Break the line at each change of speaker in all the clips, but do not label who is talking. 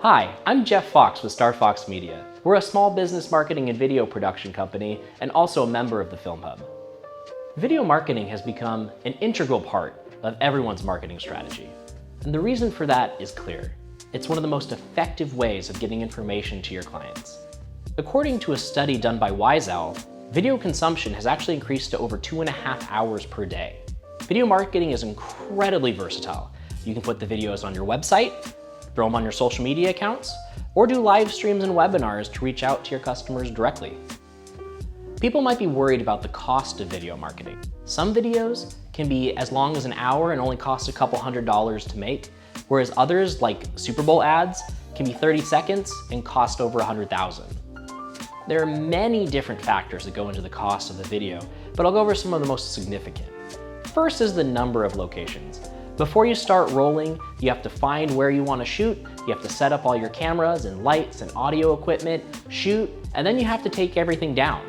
Hi, I'm Jeff Fox with Star Fox Media. We're a small business marketing and video production company and also a member of the Film Hub. Video marketing has become an integral part of everyone's marketing strategy. And the reason for that is clear. It's one of the most effective ways of getting information to your clients. According to a study done by WiseOwl, video consumption has actually increased to over 2.5 hours per day. Video marketing is incredibly versatile. You can put the videos on your website, throw them on your social media accounts, or do live streams and webinars to reach out to your customers directly. People might be worried about the cost of video marketing. Some videos can be as long as an hour and only cost a couple $100s to make, whereas others, like Super Bowl ads, can be 30 seconds and cost over $100,000. There are many different factors that go into the cost of the video, but I'll go over some of the most significant. First is the number of locations. Before you start rolling, you have to find where you want to shoot, you have to set up all your cameras and lights and audio equipment, shoot, and then you have to take everything down.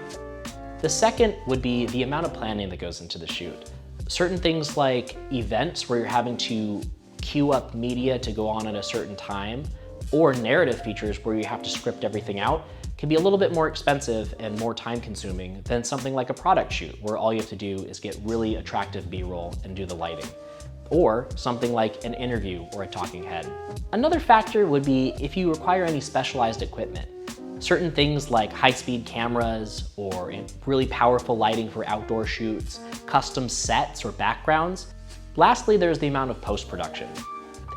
The second would be the amount of planning that goes into the shoot. Certain things like events where you're having to queue up media to go on at a certain time, or narrative features where you have to script everything out, can be a little bit more expensive and more time consuming than something like a product shoot, where all you have to do is get really attractive B-roll and do the lighting. Or something like an interview or a talking head. Another factor would be if you require any specialized equipment. Certain things like high-speed cameras or really powerful lighting for outdoor shoots, custom sets or backgrounds. Lastly, there's the amount of post-production.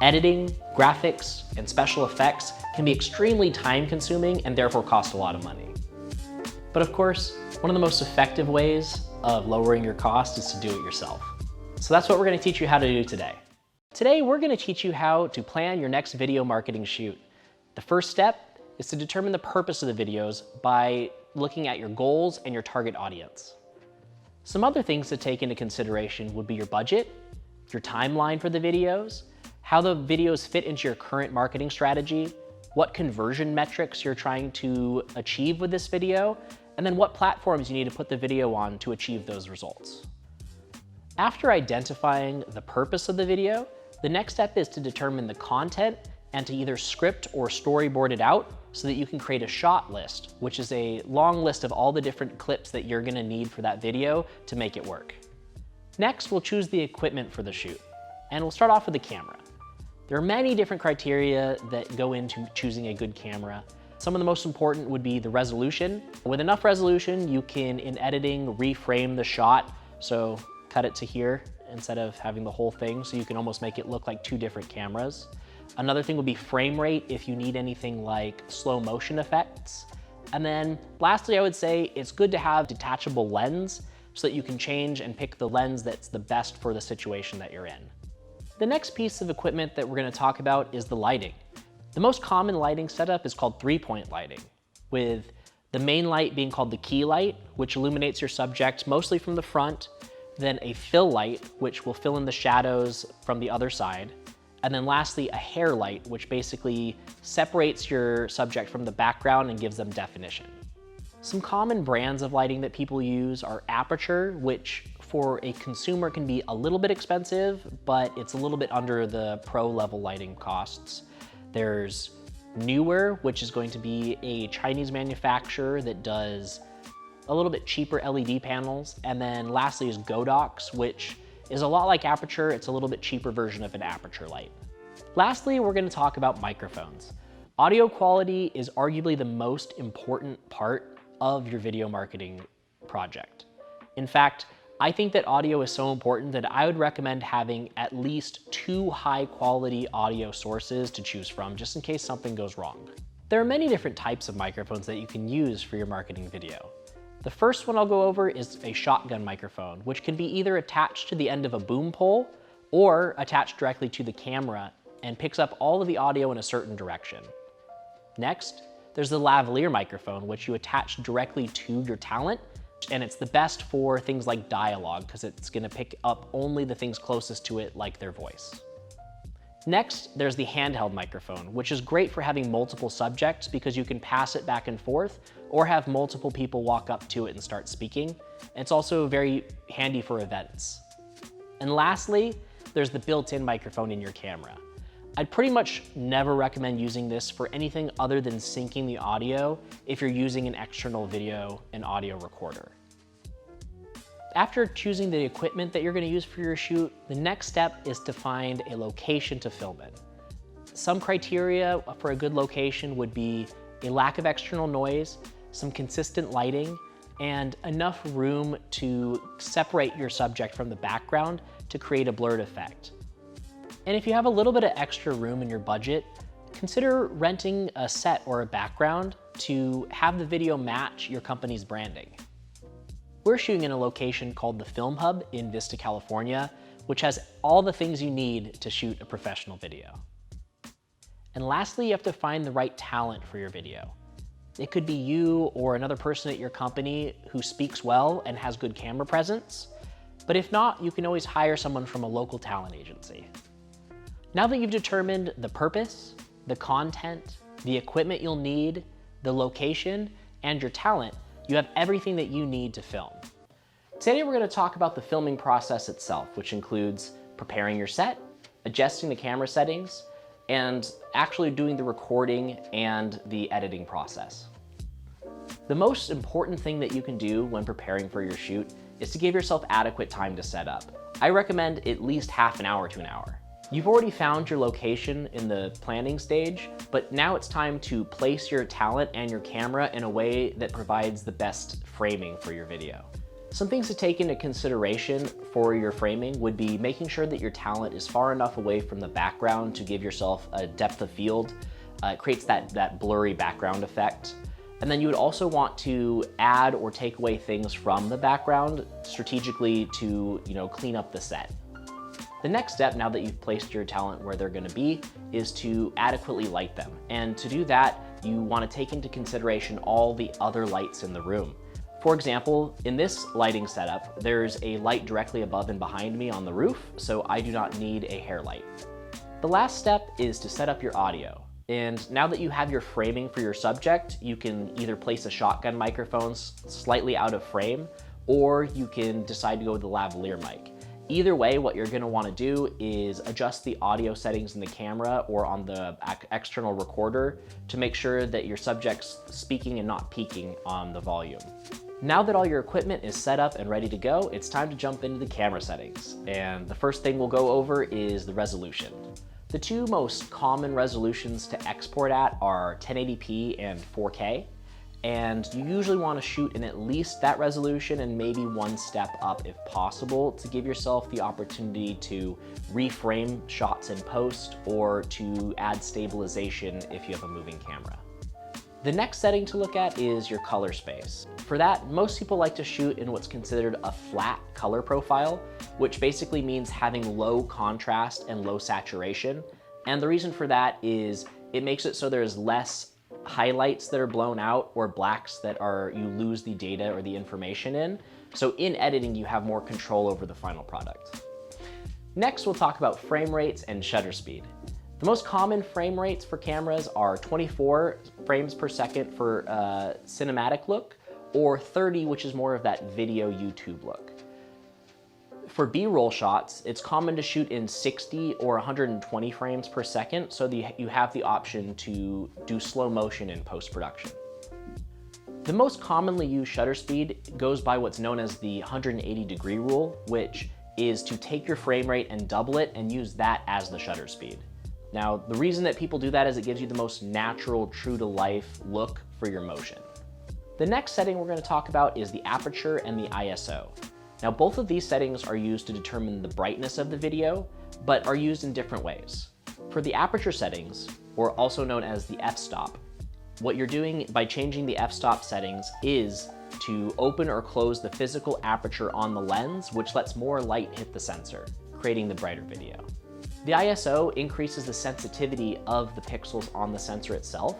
Editing, graphics, and special effects can be extremely time-consuming and therefore cost a lot of money. But of course, one of the most effective ways of lowering your cost is to do it yourself. So that's what we're going to teach you how to do today. Today, we're going to teach you how to plan your next video marketing shoot. The first step is to determine the purpose of the videos by looking at your goals and your target audience. Some other things to take into consideration would be your budget, your timeline for the videos, how the videos fit into your current marketing strategy, what conversion metrics you're trying to achieve with this video, and then what platforms you need to put the video on to achieve those results. After identifying the purpose of the video, the next step is to determine the content and to either script or storyboard it out so that you can create a shot list, which is a long list of all the different clips that you're gonna need for that video to make it work. Next, we'll choose the equipment for the shoot, and we'll start off with the camera. There are many different criteria that go into choosing a good camera. Some of the most important would be the resolution. With enough resolution, you can, in editing, reframe the shot. So cut it to here instead of having the whole thing, so you can almost make it look like two different cameras. Another thing would be frame rate if you need anything like slow motion effects. And then lastly, I would say it's good to have detachable lens so that you can change and pick the lens that's the best for the situation that you're in. The next piece of equipment that we're going to talk about is the lighting. The most common lighting setup is called three-point lighting, with the main light being called the key light, which illuminates your subject mostly from the front, then a fill light, which will fill in the shadows from the other side, and then lastly, a hair light, which basically separates your subject from the background and gives them definition. Some common brands of lighting that people use are Aperture, which for a consumer can be a little bit expensive, but it's a little bit under the pro level lighting costs. There's Newer, which is going to be a Chinese manufacturer that does a little bit cheaper LED panels. And then lastly is Godox, which is a lot like Aperture. It's a little bit cheaper version of an Aperture light. Lastly, we're going to talk about microphones. Audio quality is arguably the most important part of your video marketing project. In fact, I think that audio is so important that I would recommend having at least 2 high quality audio sources to choose from, just in case something goes wrong. There are many different types of microphones that you can use for your marketing video. The first one I'll go over is a shotgun microphone, which can be either attached to the end of a boom pole or attached directly to the camera and picks up all of the audio in a certain direction. Next, there's the lavalier microphone, which you attach directly to your talent, and it's the best for things like dialogue because it's going to pick up only the things closest to it, like their voice. Next, there's the handheld microphone, which is great for having multiple subjects because you can pass it back and forth or have multiple people walk up to it and start speaking. It's also very handy for events. And lastly, there's the built-in microphone in your camera. I'd pretty much never recommend using this for anything other than syncing the audio if you're using an external video and audio recorder. After choosing the equipment that you're going to use for your shoot, the next step is to find a location to film in. Some criteria for a good location would be a lack of external noise, some consistent lighting, and enough room to separate your subject from the background to create a blurred effect. And if you have a little bit of extra room in your budget, consider renting a set or a background to have the video match your company's branding. We're shooting in a location called the Film Hub in Vista, California, which has all the things you need to shoot a professional video. And lastly, you have to find the right talent for your video. It could be you or another person at your company who speaks well and has good camera presence, but if not, you can always hire someone from a local talent agency. Now that you've determined the purpose, the content, the equipment you'll need, the location, and your talent, you have everything that you need to film. Today we're going to talk about the filming process itself, which includes preparing your set, adjusting the camera settings, and actually doing the recording and the editing process. The most important thing that you can do when preparing for your shoot is to give yourself adequate time to set up. I recommend at least half an hour to an hour. You've already found your location in the planning stage, but now it's time to place your talent and your camera in a way that provides the best framing for your video. Some things to take into consideration for your framing would be making sure that your talent is far enough away from the background to give yourself a depth of field. It creates that blurry background effect. And then you would also want to add or take away things from the background strategically to, clean up the set. The next step, now that you've placed your talent where they're going to be, is to adequately light them. And to do that, you want to take into consideration all the other lights in the room. For example, in this lighting setup, there's a light directly above and behind me on the roof, so I do not need a hair light. The last step is to set up your audio. And now that you have your framing for your subject, you can either place a shotgun microphone slightly out of frame, or you can decide to go with the lavalier mic. Either way, what you're going to want to do is adjust the audio settings in the camera or on the external recorder to make sure that your subject's speaking and not peaking on the volume. Now that all your equipment is set up and ready to go, it's time to jump into the camera settings. And the first thing we'll go over is the resolution. The two most common resolutions to export at are 1080p and 4K. And you usually want to shoot in at least that resolution and maybe one step up if possible to give yourself the opportunity to reframe shots in post or to add stabilization if you have a moving camera. The next setting to look at is your color space. For that, most people like to shoot in what's considered a flat color profile, which basically means having low contrast and low saturation. And the reason for that is it makes it so there's less highlights that are blown out or blacks that you lose the data or the information in. So in editing, you have more control over the final product. Next, we'll talk about frame rates and shutter speed. The most common frame rates for cameras are 24 frames per second for a cinematic look, or 30, which is more of that video YouTube look. For B-roll shots, it's common to shoot in 60 or 120 frames per second, so you have the option to do slow motion in post-production. The most commonly used shutter speed goes by what's known as the 180-degree rule, which is to take your frame rate and double it and use that as the shutter speed. Now, the reason that people do that is it gives you the most natural, true-to-life look for your motion. The next setting we're going to talk about is the aperture and the ISO. Now, both of these settings are used to determine the brightness of the video, but are used in different ways. For the aperture settings, or also known as the f-stop, what you're doing by changing the f-stop settings is to open or close the physical aperture on the lens, which lets more light hit the sensor, creating the brighter video. The ISO increases the sensitivity of the pixels on the sensor itself.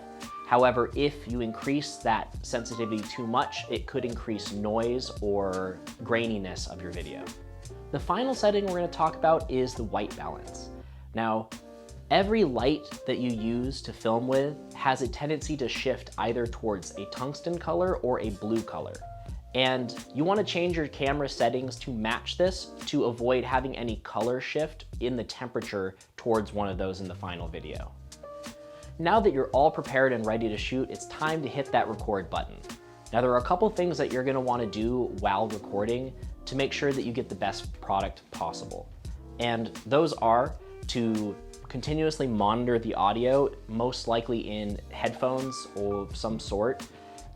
However, if you increase that sensitivity too much, it could increase noise or graininess of your video. The final setting we're going to talk about is the white balance. Now, every light that you use to film with has a tendency to shift either towards a tungsten color or a blue color. And you want to change your camera settings to match this to avoid having any color shift in the temperature towards one of those in the final video. Now that you're all prepared and ready to shoot, it's time to hit that record button. Now there are a couple things that you're gonna wanna do while recording to make sure that you get the best product possible. And those are to continuously monitor the audio, most likely in headphones of some sort.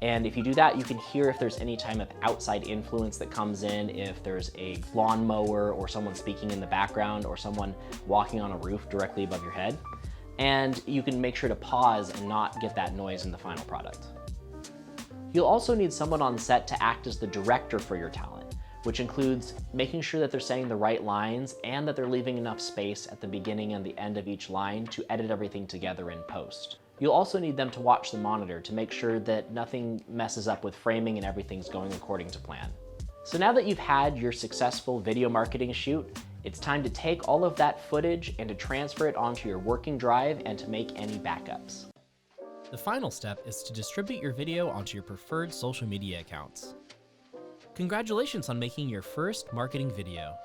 And if you do that, you can hear if there's any type of outside influence that comes in, if there's a lawnmower or someone speaking in the background or someone walking on a roof directly above your head. And you can make sure to pause and not get that noise in the final product. You'll also need someone on set to act as the director for your talent, which includes making sure that they're saying the right lines and that they're leaving enough space at the beginning and the end of each line to edit everything together in post. You'll also need them to watch the monitor to make sure that nothing messes up with framing and everything's going according to plan. So now that you've had your successful video marketing shoot, it's time to take all of that footage and to transfer it onto your working drive and to make any backups.
The final step is to distribute your video onto your preferred social media accounts. Congratulations on making your first marketing video.